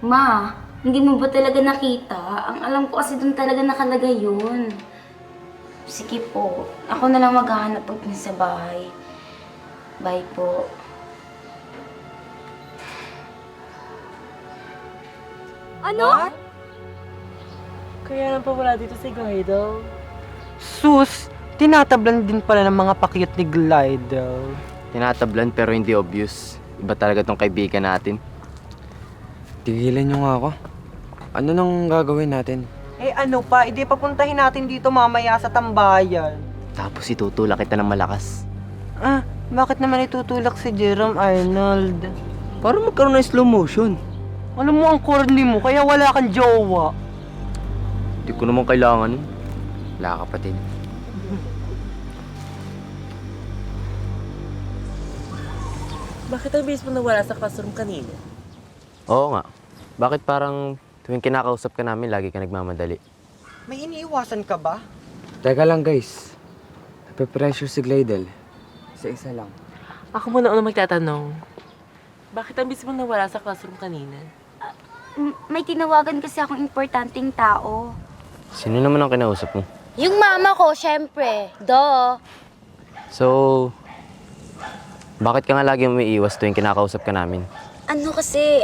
Ma, hindi mo ba talaga nakita? Ang alam ko kasi doon talaga nakalagay yun. Sige po, ako na lang maghahanap pag sa bahay. Bye po. Ano? Kaya lang pa wala dito si Glidel. Sus, tinatablan din pala ng mga pakiyot ni Glidel. Tinatablan pero hindi obvious. Iba talaga tong kaibigan natin. Tigilan nyo nga ako. Ano nang gagawin natin? Eh ano pa, hindi papuntahin natin dito mamaya sa tambayan. Tapos itutulak kita ng malakas. Ah, bakit naman itutulak si Jerome Arnold? Para magkaroon ng slow motion. Alam mo ang corny mo, kaya wala kang jowa. Hindi ko naman kailangan. Wala kapatid. Bakit ang bilis mo nawala sa classroom kanina? Oo nga. Bakit parang tuwing kinakausap ka namin, lagi ka nagmamadali? May iniiwasan ka ba? Teka lang guys. Nape-pressure si Glidel. Isa-isa lang. Ako muna una magtatanong. Bakit ang bilis mo nawala sa classroom kanina? May tinawagan kasi akong importanteng tao. Sino naman ang kinausap mo? Yung mama ko, syempre. Duh. So, bakit ka nga lagi umiiwas tuwing kinakausap ka namin? Ano kasi,